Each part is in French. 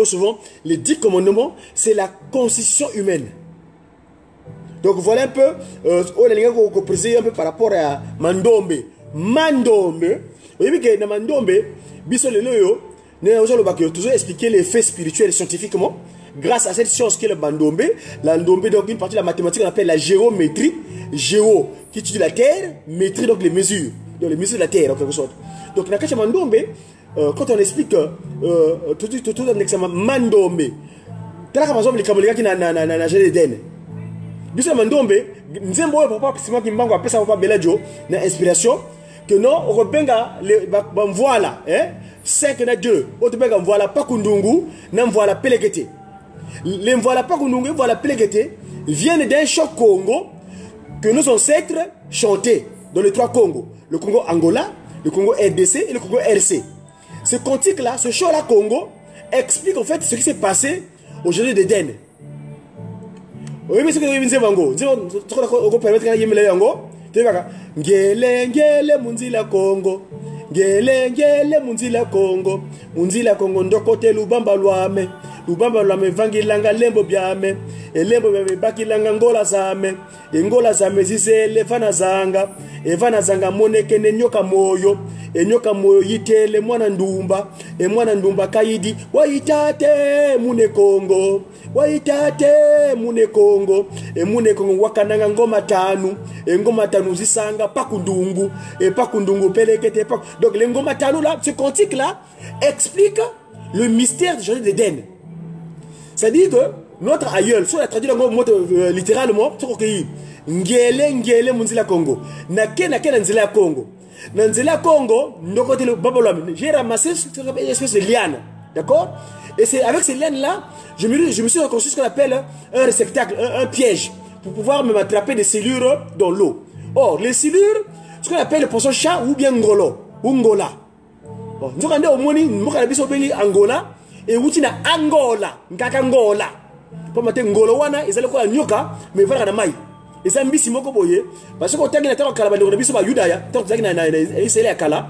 Souvent, les 10 commandements, c'est la constitution humaine. Donc voilà un peu, un peu par rapport à Mandombe. Mandombe, vous voyez que dans Mandombe, nous avons toujours expliqué les faits spirituels scientifiquement. Grâce à cette science qui est le Mandombe, donc une partie de la mathématique qu'on appelle la géométrie. Géo, qui étudie la terre, métrie, donc les mesures. Donc les mesures de la terre, en quelque sorte. Donc dans le cas de Mandombe, quand on explique tout un examen Mandombe, par exemple, les Camerounais qui n'ont d'Éden. Bisous Mandombe, nous avons papa, c'est moi qui m'en appelle ça papa Beladio, une inspiration que non, on rebenga les voilà, hein, 5 na 2, autre benga voilà pas kundungu, n'en voilà pelegete. Les voilà pas kundungu, voilà pelegete viennent d'un chant Congo que nos ancêtres chantaient dans les 3 Congos, le Congo Angola, le Congo RDC et le Congo RC. Ce cantique-là, ce chant-là Congo, explique en fait ce qui s'est passé au jardin d'Éden. Oui, mais ce que vous dites, Mango, vous permettre que vous yango, ngele ngele munzila Congo, ngele ngele munzila Congo, munzila Congo ndokote lubamba lwame vangilanga lembo byame, elembo byabe bakilanga ngola zame zizele vana zanga moneke ne nyoka moyo yitele mwana ndumba kaidi waitate mune Kongo mune Kongo wakananga ngoma tanu zisanga pakundungu pelekete donc les ngoma tanu là, ce cantique là explique le mystère du jardin d'Éden. C'est-à-dire que notre aïeul, soit la traduit littéralement, ngele munzila Congo. Nake nzila Congo. Nzila Congo, côté le Babolame. J'ai ramassé une espèce de liane. D'accord? Et c'est avec ces lianes-là, je me suis reconstruit ce qu'on appelle un réceptacle, un piège, pour pouvoir me attraper des cellures dans l'eau. Or, les cellures, ce qu'on appelle le poisson chat ou bien ngolo, ou ngola. Bon, nous avons au moins Angola. Et outina Angola, nkaka Angola. Pour mater ngolo wana, ils allaient quoi nyoka, mais voilà na mai. Et ça mbisi moko boye, parce que quand on a kala bando biso ba Yudaya, tant que na isele akala,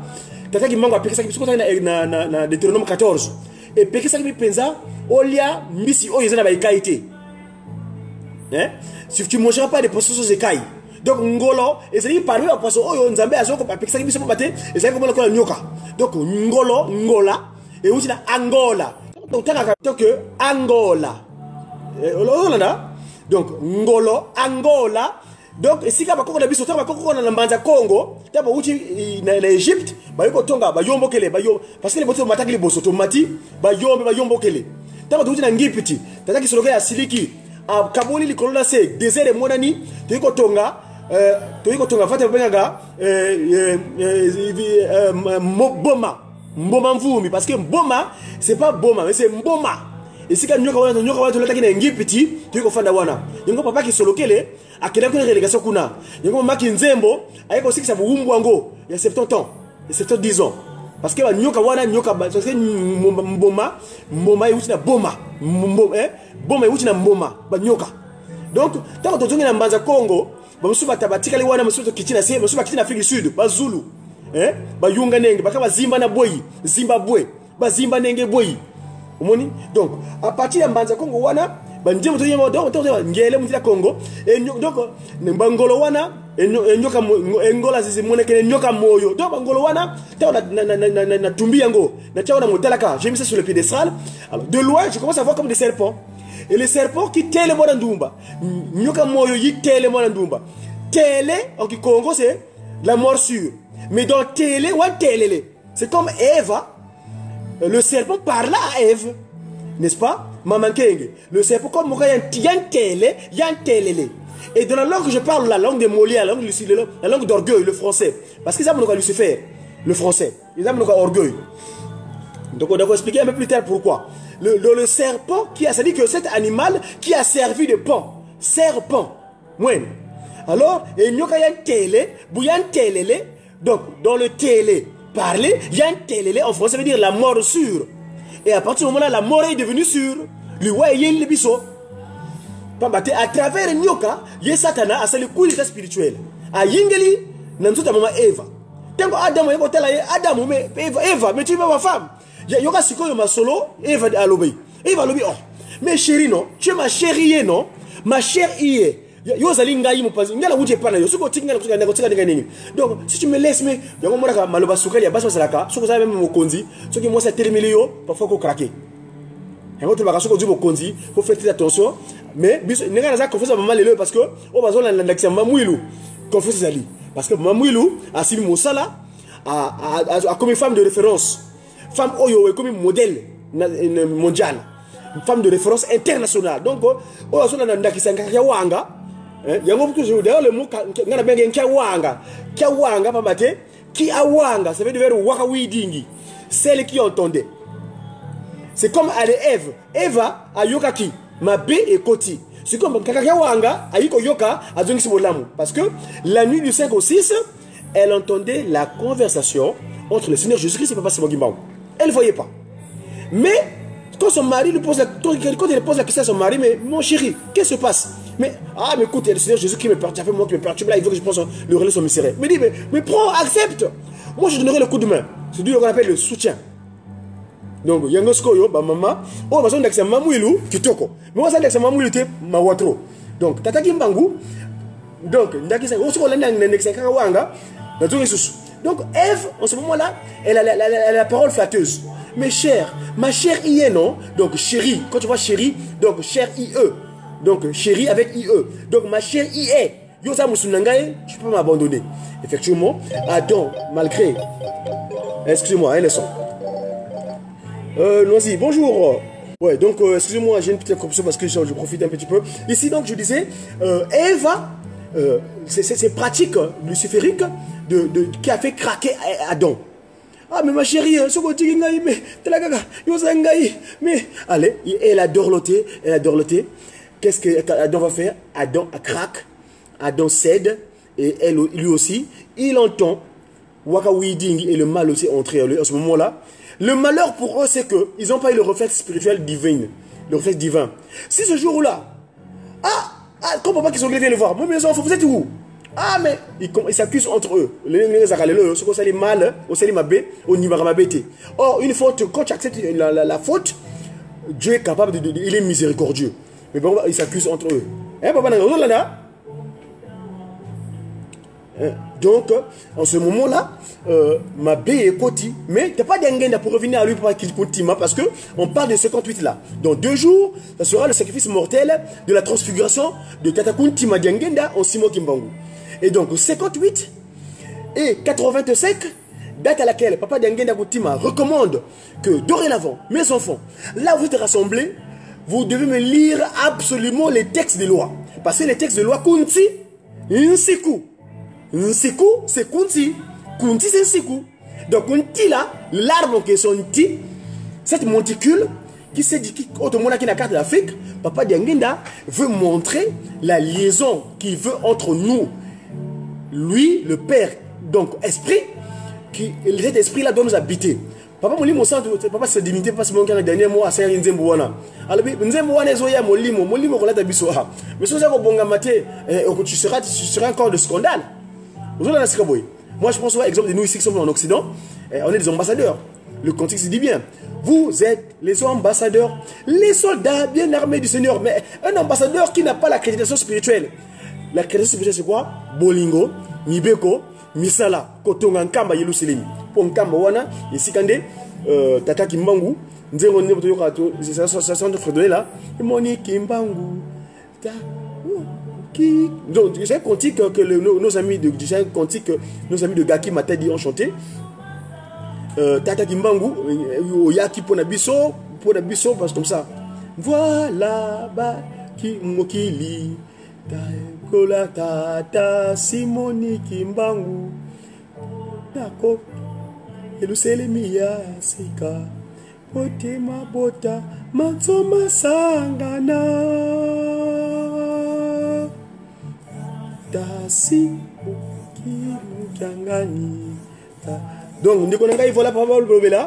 tata ki mango apeka biso na Deutéronome 14. Et peka ça ki penza, olia mbisi o yezana ba ikaité. Hein? Si tu mangeras pas des poissons aux écailles. Donc ngolo, et c'est parmi les poissons oyo nzambe azoko apeka ça ki biso baté, et ça comme la nyoka. Donc ngola et aussi la Angola. Donc, tant que Angola. Donc, Ngolo, Angola. Donc, si vous avez vu le Congo, l'Égypte, parce que les bâtiments m'attaquent les bosses automatiques, Yombo-Kele. Tant que vous avez vu petit, tant que vous avez vu Siliki, à Kabuli, les colons, c'est désert et Monani, Tonga, Boma. Mboma mvumi parce que Mboma c'est pas Boma mais c'est Mboma et si quand nyoka tulata kina petit tu ko fanda wana yango papa ki solokele akela ko relégation kuna yango mama ki nzembo ayiko sikisa buumbu wango ya 70 ans et 70 ans parce que nyoka wana nyoka parce que mboma yuti na boma boma yuti na mboma ba nyoka donc tant que tozongi na mbanza Congo ba musuba tabatika li wana musuba kitina se musuba kitina Afrique du Sud ba Zulu bayunga nenge bakaba zimba na boyi Zimbabwe bazimba nenge boyi omoni donc à partir ya mbanza Congo wana banjemo to yemo donc ngele mutila Congo et donc mbangolo wana nyoka ngola zizimone kene nyoka moyo donc bangolo wana ta na tumbi yango na taona motalaka j'ai mis ça sur le piédestal. Alors de loin je commence à voir comme des serpents et les serpents qui télé mona ndumba nyoka moyo yi télé mona ndumba télé en Congo c'est la morsure. Mais dans télé, c'est comme Eva. Le serpent parla à Ève. N'est-ce pas? Maman Kenge. Le serpent comme yan télé. Et dans la langue que je parle, la langue de Molière, la langue d'orgueil, le français. Parce qu'ils ont Lucifer, le français. Ils ont orgueil. Donc on va expliquer un peu plus tard pourquoi. Le serpent qui a, c'est-à-dire que cet animal qui a servi de pan. Serpent. Ouais. Alors, il y a un télé, bouillant télé. Donc, dans le télé, parler, il y a un télé en français, ça veut dire la morsure. Et à partir du moment là, la mort est devenue sûre. Lui, ouais, il y a le biseau. À travers Nyoka, il y a Satana, c'est le coup d'état spirituel. À Yingeli, n'a pas maman Eva. Tant que Adam est Adam, mais Eva, mais tu es ma femme. yoka sikoyo ma solo Eva alobi. Eva alobi oh. Mais chérie non, tu es ma chérie non, ma chère ie. Yo zali ngai mo pazi. Ngala wuti pana yo. Soko tinga na kutika nini. Donc si tu me laisses mais yango mona ka maloba sukali ya baso salaka. Soko za même mo konzi. Soki moi ça terminé yo, parfois ko craquer. Yango to baka soko du mo konzi, faut faire très attention. Mais biso ninga na za confiance maman lelo parce que o bazo na ndakisa mamwilu. Confiance zali. Parce que mamwilu a sibi mosala a comme femme de référence. Femme oyo comme modèle mondial. Une femme de référence internationale. Donc, on a wanga. D'ailleurs, le mot kiawanga, pambate, kiawanga, ça veut dire wakawidingi. Celle qui entendait. C'est comme Ève. Eva a yokaki, ma B et Koti. C'est comme Kakawanga a yoka a Zongisibolamu. Parce que la nuit du 5 au 6, elle entendait la conversation entre le Seigneur Jésus-Christ et Papa Simogimbaou. Elle ne voyait pas. Mais quand son mari lui pose la question à son mari, mais mon chéri, qu'est-ce qui se passe? Mais écoute, il y a le Seigneur Jésus qui me perturbe, moi qui me perturbe là, il veut que je pense le relais son mystère. Mais dit, mais prends, accepte. Moi je donnerai le coup de main. C'est lui qu'on appelle le soutien. Donc, Yangosko yo, ba maman, oh, ma son d'accès mamouilou, kitoko. Mais moi, ça d'accès mamouilou, te mawatro. Donc, tata kimbangu, donc, ndakisa, on se voit là, n'excès kawanga, donc, Ève, en ce moment-là, elle a la parole flatteuse. Mais chère, ma chère IE, non? Donc chérie, quand tu vois chérie, donc chère IE. Donc chérie avec IE. Donc ma chère IE. Yosa Musunangaye, je peux m'abandonner. Effectivement, Adam, malgré. Excusez-moi, un leçon. Noisy, bonjour. Ouais, donc excusez-moi, j'ai une petite corruption parce que je profite un petit peu. Ici, donc, je disais, Eva, c'est pratique luciférique qui a fait craquer Adam. Ah, mais ma chérie, mais allez, elle adore l'ôter, elle adore l'ôter. Qu'est-ce qu'Adam va faire? Adam craque, Adam cède, et lui aussi, il entend Waka Weeding et le mal aussi entrer à ce moment-là. Le malheur pour eux, c'est qu'ils n'ont pas eu le réflexe spirituel divin, le réflexe divin. Si ce jour-là, quand papa qui sont venus le voir, moi mes enfants, vous êtes où? Ah, mais ils s'accusent entre eux. Ce qu'on s'allie mal, on s'allie ma bé, on y va ma bête. Or, une faute, quand tu acceptes la faute, Dieu est capable il est miséricordieux. Mais bon, ils s'accusent entre eux. Hein, papa, donc, en ce moment-là, ma bé est Koti, mais tu n'as pas d'engagement pour revenir à lui pour qu'il continue, parce qu'on parle de 58 là. Dans 2 jours, ça sera le sacrifice mortel de la transfiguration de Katakuntima Diangenda en Simo Kimbangu. Et donc 58 et 85, date à laquelle Papa Diangenda Kuntima recommande que dorénavant, mes enfants, là où vous êtes rassemblés, vous devez me lire absolument les textes de loi. Parce que les textes de loi, Kunti, Nsiku. Nsiku, c'est Kunti. Kunti, c'est Nsiku. Donc Kunti là, l'arbre qui est son ti, cette monticule, qui s'est dit, autrement qui est la carte de l'Afrique, Papa Diangenda veut montrer la liaison qu'il veut entre nous. Lui, le Père, donc esprit, cet esprit-là doit nous habiter. Papa moli mo santo, papa se dignité, papa se mon quand dernier mois à saint nzembo wana. Alors nzembo wana ezoya molimo ko lata biso ha. Mais si on bonga maté, tu seras encore de scandale. Moi je pense par exemple de nous ici qui sommes en Occident, on est des ambassadeurs. Le contexte dit bien. Vous êtes les ambassadeurs, les soldats bien armés du Seigneur. Mais un ambassadeur qui n'a pas l'accréditation spirituelle. L'accréditation spirituelle c'est quoi? Bolingo, Nibeko, Misala, Kotonga, Nkamba, Yeluselemi. Pour Nkamba wana, ici kande, Tata Kimbangu, Nzengo Nebo Toyoka, c'est ça de fredonner là. Moni Kimbangu. Donc, j'ai un cantique que nos amis de Gaki Matadi ont chanté. Tata Kimbangu, Oyaki Ponabiso, parce que comme ça. Voilà, Baki Mokili, Kola Tata Simoni Kimbangu, Dako, Eluselemia Sika, Potema Bota, Matsoma Sangana, Tasi Mukangani. Donc, voilà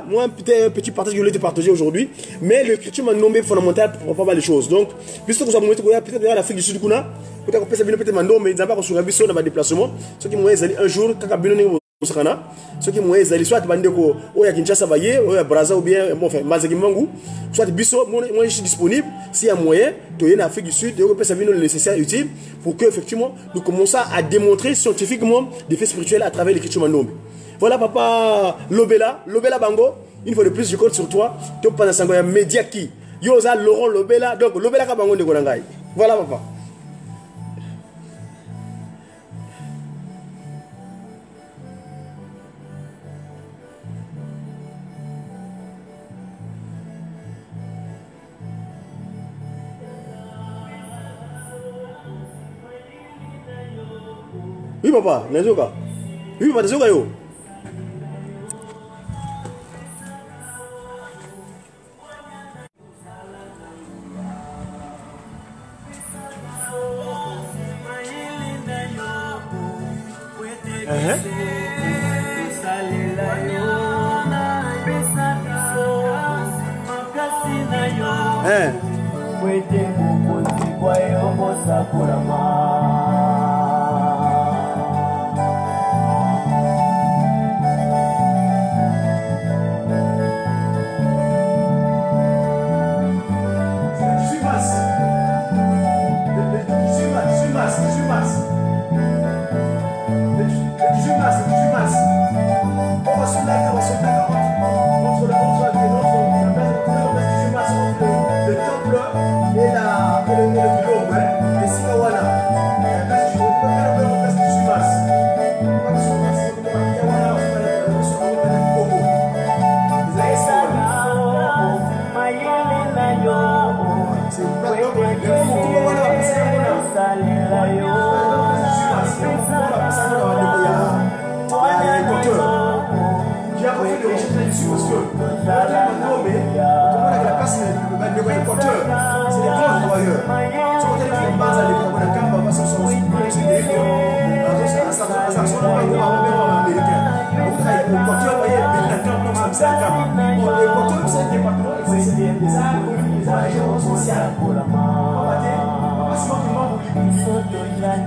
moi, un petit partage que je voulais te partager aujourd'hui. Mais l'écriture m'a nommé fondamental pour pas mal de choses. Donc, puisque vous avez peut-être dans l'Afrique du Sud, peut-être que vous avez peut-être mais ils n'ont pas reçu un déplacement. Ce qui m'a dit un jour, quand ce qui moi ezali soit bandeko oya Kinshasa baye oya Brazza ou bien enfin Mazaki Mangu soit biso moi je suis disponible s'il y a moyen to en Afrique du Sud et on peut servir le nécessaire utile pour que effectivement nous commençons à démontrer scientifiquement des faits spirituels à travers l'écriture Mandombe. Voilà papa Lobela Bango, une fois de plus je compte sur toi to pendant sango ya média qui yoza Laurent Lobela donc Lobela ka bango ndeko ngai. Voilà papa. Oui papa, nazoka. Oui papa, nazoka yo.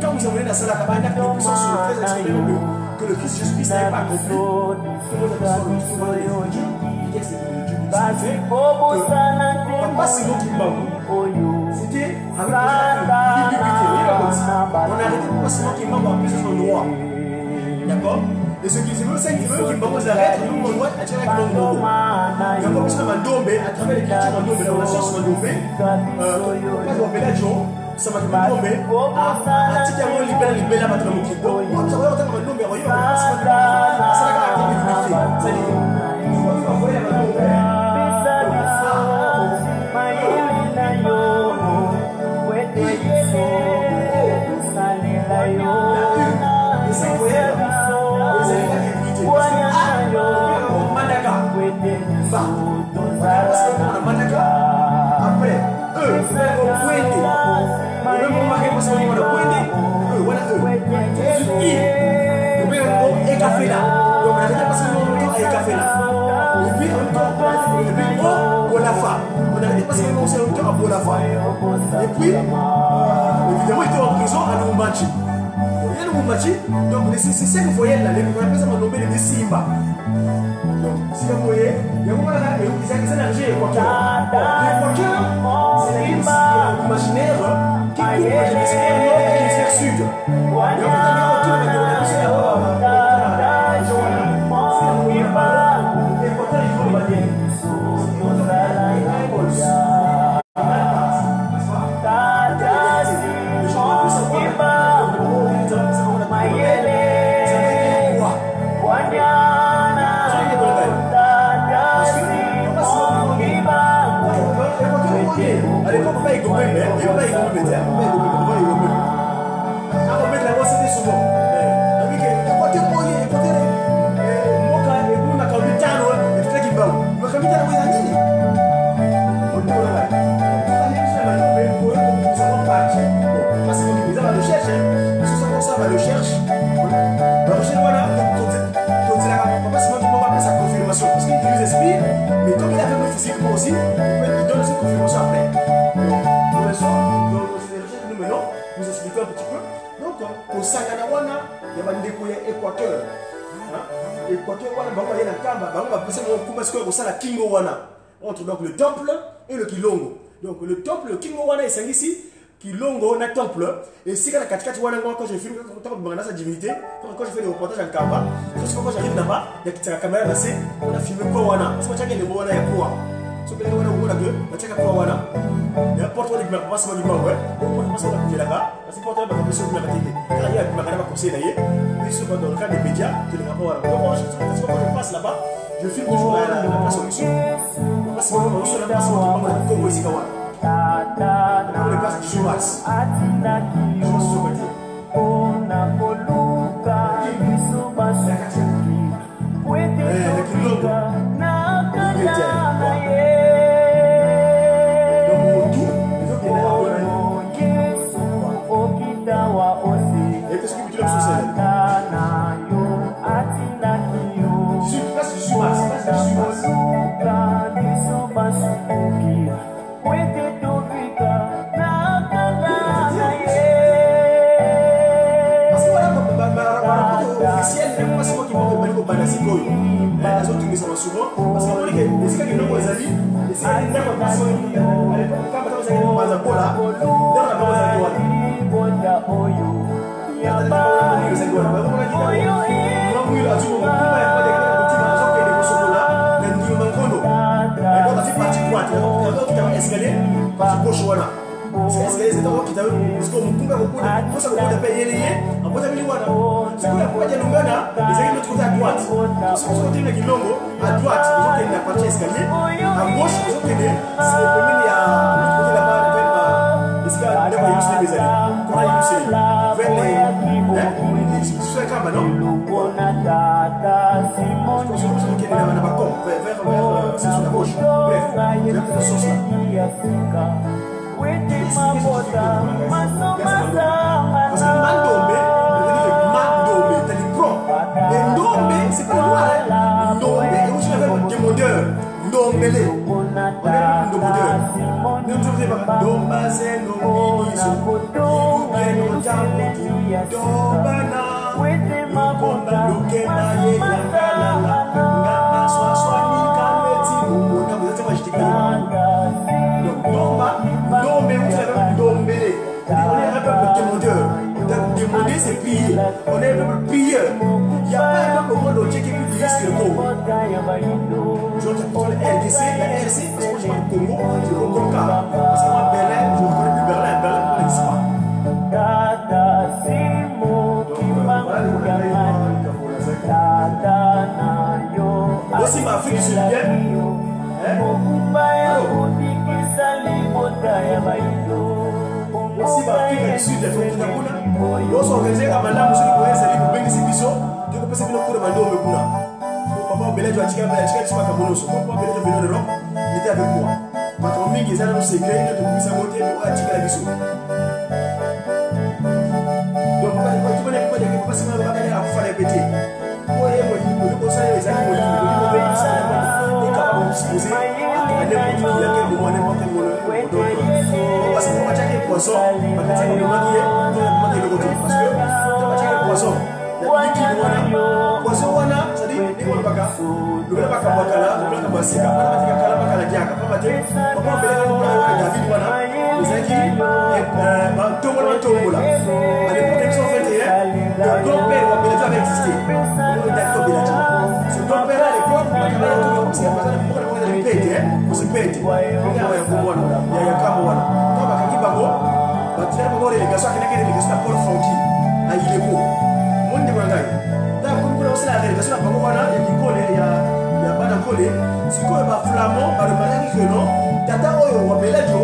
Quand vous avez la salle à cabane, que le Christ Jésus-Christ n'est pas accompli, Papa Simon Kimbangu, c'était avec on a arrêté Papa Simon Kimbangu en plus de son droit. D'accord? Et ce qui se veut, c'est que Kimbangu s'arrête, nous on doit attirer avec l'homme. Il y a pas plus de Mandombe, à travers l'écriture Mandombe, la science Mandombe, pas de Beladio. Ça m'a tombé à Tikamo libéra votre mokiko. On va voir dans le nombre de royaumes. Ça après eux et puis évidemment il était en prison à Lumumbashi. Il y a Lumumbashi, donc c'est ça que vous voyez là, on appelle ça Mandombe les Simba. Donc si vous voyez, il y a un moment là, il y a un argent équateur. L'équateur, c'est l'imaginaire qui coupe l'hémisphère nord et l'hémisphère sud. Équateur, Et quand on voit la kamba, on va passer mon coup parce que ça la kingo wana entre donc le temple et le kilongo. Donc le temple, le kingo wana est ici, kilongo na temple. Et si quand la 4 wana quand je filme quand sa divinité, quand je fais des reportages en kamba, quand j'arrive là-bas, il y a la caméra passée, on a filmé quoi wana. Parce que tu as gagné le wana ya quoi. So que wana wana que, tu as quoi wana. Il y a porte de pas seulement du ouais. On passe à la là-bas, parce que porte de pas seulement la télé. Quand il y a ma caméra conseil d'ailleurs, puis sur dans le cas des médias, tu les rapports. Donc quand je passe là-bas, je filme toujours la place où ils sont. Parce que on se la place où on est comme ici kawa. On les place du chômage. Je me suis dit. Souvent, parce qu'on dit que les gars qui n'ont pas les amis, les gars qui n'ont pas les amis, quand vous avez des mazapos là, dans la base à toi. Il y a des gens qui ont à droite, ils ont la partie escalier, à gauche, ils ont c'est le premier, il y a l'autre côté là-bas, vers les gars, là-bas, ils ont les amis. Comment ils ont vers les sur les câbles, non? Je pense qu'il y a un balcon, c'est sur la gauche. Bref, il y a cette sauce là. Parce que Mandombe, t'as dit pro. Et Ndombe, c'est pas noir. Ndombe, et où tu l'avais le démodeur. Ndombele. On a le démodeur. Nous ne faisons pas Dombaze, Nominiso. Nous avons Dombana. Komba, Lokema, Yangalala. Ngama, Swaswani, Kameti. Vous êtes moi, je t'ai donc, Domba, Ndombe, où tu l'avais le Dombele. On est un peuple démodeur. Demander, c'est prier. On est un peuple prieur. Il n'y a pas un peuple au monde entier qui est plus prié que le Congo. Je regarde le RDC, la RC, parce que je vois le Congo, je vois le Congo. Parce que moi, Berlin, je ne reconnais plus Berlin, Berlin, on n'existe pas. Aussi, ma Afrique du Sud, aussi ma Afrique du Sud, on s'est organisé à Madame, monsieur le président, c'est pour bénéficier de ça. Tu peux passer le cours de Madame au Kuna. Papa Belé, tu as dit que tu vas à Kabonoso. Papa Belé, tu es venu de l'Europe, il était avec moi. Patron Ming, ils ont un secret, il a mis sa montée pour attirer la biseau. Donc, tu connais pas de quoi c'est à faire répéter. Moi, le conseil, les amis, le pays, ça est capable de disposer à n'importe qui, à quel moment, n'importe quel moment. Parce que moi, j'ai un poisson, parce que poisson, il y a des poisson, c'est-à-dire les baka, le baka bakala, le baka basika, le baka bakala bakala diaka, papa te, papa bela David wana, les amis, tombola. À l'époque 1921, le grand-père va Beladio avait existé. Le David Beladio. Ce grand-père à l'époque, parce qu'il y a pas de pète, on se pète. Regarde, il y a Kamoana. Quand Bakaki Bango, tu as une délégation qui est une délégation à Paul Francky, à Ilebo. Mon démandaï. Comme vous aussi la délégation à Bangoana, il y a Kikole, il y a Banakole. Si quoi est flamand, par le malade que non, Tata Oyo, Beladio,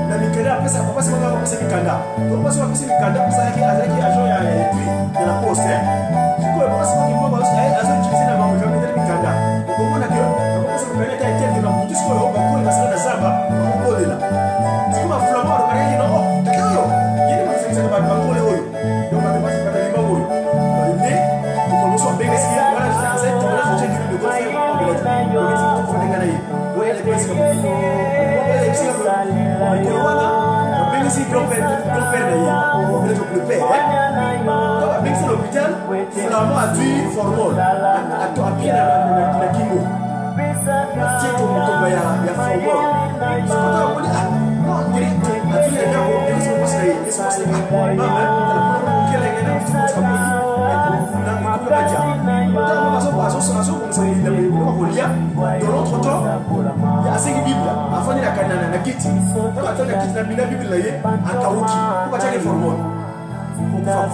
la Mikanda, après ça, papa, c'est pas passer Mikanda. Donc, on va se passer Mikanda, pour ça, il y a agent de la poste. Si quoi est passé Mikanda, il a utilisé la banque, il y a Mikanda. Donc, on a que, on va se faire un tel que la boutique, on va coller la salle de Zamba, on va coller là. Si quoi est flamand, le malade, il y a non, d'accord, il y a des manifestations de la coller Oyo. Donc, on va passer par la Oyo. Donc, on va se faire un voilà, c'est un tournage de check de conseil pour que la donc, il faut les gagner. Oui, les ici grand-père d'ailleurs, le père. Avec ça l'hôpital, finalement a dû formol, à pied la Kingo. C'est comme il y a formol. C'est comme on dit, non, on dirait, à tous les gars, on dit, c'est dans l'autre temps, il y a 5 Bibles. Avant, il y a un kit. Quand on a un kit, il y a une Bible à Kaouki. Pourquoi tu as des formules? Pourquoi tu as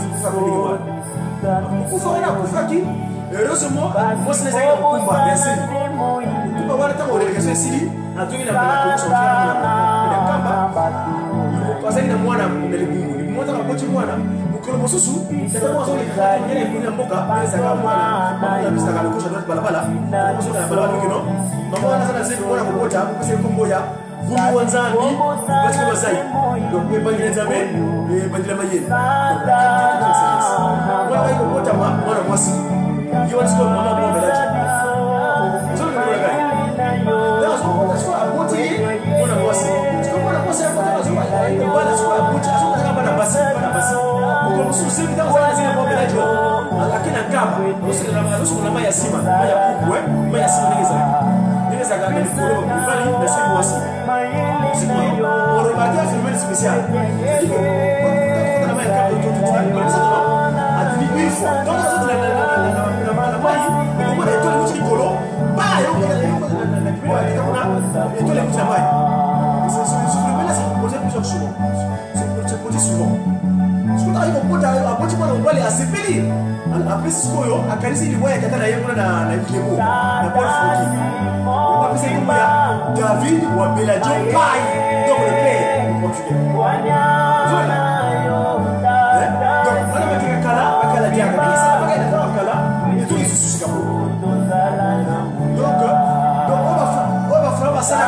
heureusement, moi, c'est les amis de Kumba, bien sûr. Kumba, on a tant de délégation ici. On a tout mis dans la commission. Il y a Kamba. Parce qu'il y a moi, on a les Kumba. Moi, on a petit moi, on a le Mosusu. C'est comme ça, il y a des Kumba, il y a des Kumba, il y a des Kumba, balabala. On a balabala, non? Maman, on a dit, on a un Kumba, c'est le Kumba. Vous vous ensemble, parce que vous avez donc les bandes d'examen et bandes de la maille. Voilà, il faut pas moi, moi la voici. Il y a ce qu'on a pour la vie. Je ne peux pas. Là, je suis à Boutier, on a voici. Je comprends la voici à Boutier, on va la soirée à Boutier, on a pas la basse, pas la basse. Comme sous ces vidéos, on a dit pour la joie. À qui n'a qu'à, on a pas Yassima, pas Yakou, ouais, pas Yassima les amis. Les amis, les follow, les valident, mais c'est moi aussi. On remarque un phénomène spécial. C'est-à-dire que quand on a un cap de tout, à demi une fois, dans la zone de la maille, on voit les toiles de Nicolo, bah, et on voit les toiles de la maille. Ce phénomène-là, c'est posé plusieurs souvent. C'est posé souvent. Ce qu'on arrive au bout on voit les ACPL. Après, c'est ce qu'on a, à Kanisi, il voit qu'il y a la vidéo, la Paul Fonki. On va appeler ça comme David ou Abeladio Paille, donc le père au portugais. Voilà. Donc, on a mis un Kala, Diaga, et tout les sous donc, on va faire ça à la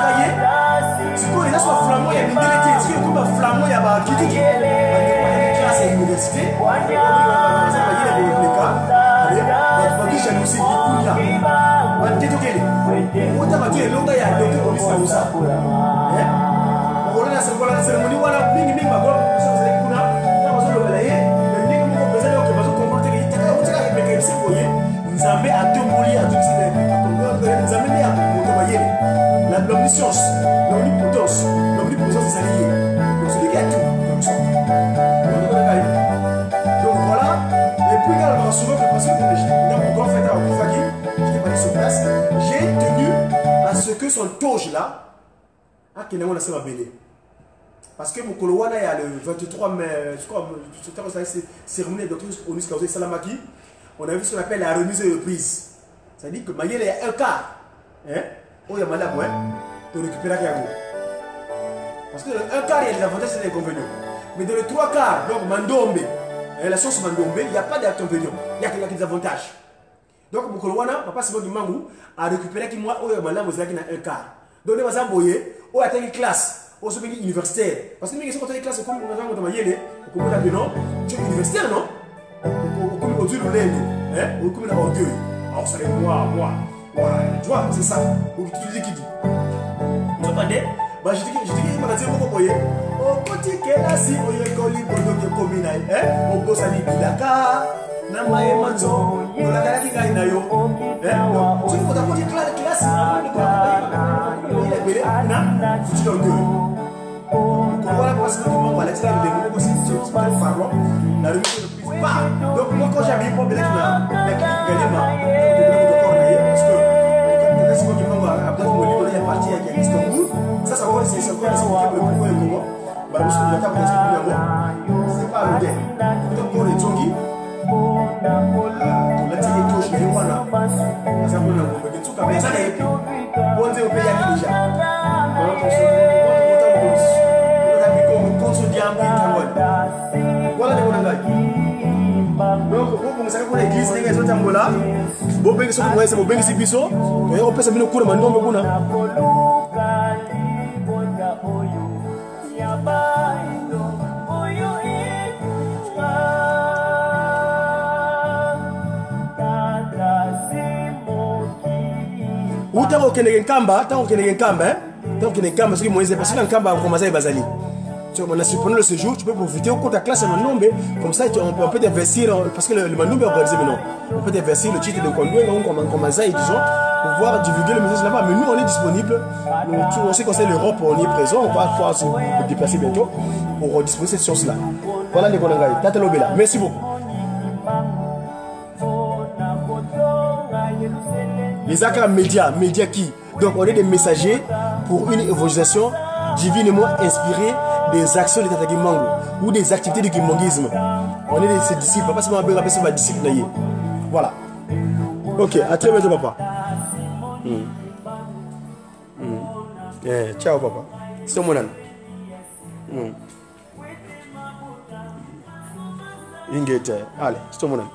ce qu'on est là sur le flamand, il y a une déléguée. Ce qu'on a flamand, il y a un qui dit classe à l'université. On va faire les cas. Allez, on va dire jalousie, il coule là. On va dire on va dire l'autre, il y a un docteur qui s'est ça. On va dire la cérémonie, voilà, ming, ming, ma gueule, ça c'est les coups là. On va se le balayer. Mais ming, ming, on va dire que va se comporter. Il y a un truc avec les cérémonies. Nous avons à tout mourir, à tout ce qui est. Nous avons mis à automailler. L'omniscience, l'omnipotence, l'omniprésence des alliés. Donc c'est les gars tout, comme ça. Donc voilà. Et puis également, souvent, parce que j'ai encore fait un Koufaki, je n'ai pas dit sur place, j'ai tenu à ce que son toge là, à Kenawa Nassama Bélé. Parce que mon Kolowana, il y a le 23 mai, je crois, c'est cérémonie de Dr. Onus Kaouze Salamaki, on a vu ce qu'on appelle la remise de reprise. Ça veut dire que Mayele est un quart. Hein? Oh, il y a malade, ouais, de récupérer Kiago. Parce que un quart, il y a des avantages et des inconvénients. Mais dans les 3 quarts, donc Mandombe, la sauce Mandombe, il n'y a pas d'inconvénients, il y a que des avantages. Donc, Mokolowana, papa Simon Dumangou, a récupéré qui moi, oh, il y a malade, vous avez un quart. Donc, les gens boyés, oh, il y a une classe, oh, c'est universitaire. Parce que les gens qui ont une classe, comme on a dit, comme on a dit, non, tu es universitaire, non? Comme on dit, le lait, hein, comme on a orgueil. Alors, ça c'est moi. Voilà, tu vois, c'est ça. Donc, tu dis qui dit. Tu entendais? Bah, je dis, il m'a dit, pourquoi voyez? Oh, petit Kelasi, oh, il y a un colis pour nous combiner. Hein? Au beau sali bilaka, nama et manzo, on a gagné qui gagne nayo. Hein? Donc, tu vois, t'as dit classe, il est belé, non? Tu t'en gueules. Voilà, parce que on va l'extraire de l'égo, c'est tu parles parlant, la remise de prise. Donc, moi, quand j'avais un problème avec la clinique Galema, parce que c'est quand tu vas après vous il y a parti à Istanbul, ça c'est encore c'est pourquoi le pourquoi et comment. Bah je suis d'accord avec ce c'est pas le dé. Donc pour les tongi, la télé touche les voilà. Ça pour le des trucs comme ça et puis bon Dieu au pays à déjà. Voilà pour ça. On a vu comme contre diable voilà les bonnes donc vous savez pour l'église les gens tambola bo bengi so ko bo bengi si biso e o pesa bino kura mandombe kuna utango kenege nkamba tango kenege nkamba tango kenege nkamba soki moise parce que nkamba ko mazai bazali pendant le séjour, tu peux profiter au cours de ta classe à Manombe. Comme ça, on peut investir, parce que le Manombe est organisé maintenant. On peut investir le titre de Kondoué, comme Azaï, disons, pour pouvoir divulguer le message là-bas. Mais nous, on est disponible. On sait qu'on sait l'Europe, on y est présent. On va pouvoir se déplacer bientôt pour disposer cette chance-là. Voilà les Konangaï. Tatalobela. Merci beaucoup. Les accords médias qui? Donc, on est des messagers pour une évangelisation divinement inspirée des actions de Tata Kimango ou des activités de kimanguisme. On est ses disciples. Papa, c'est ma disciple. Voilà. Ok, à très bientôt, papa. Ciao, papa. C'est mon âne. Allez, c'est mon âne.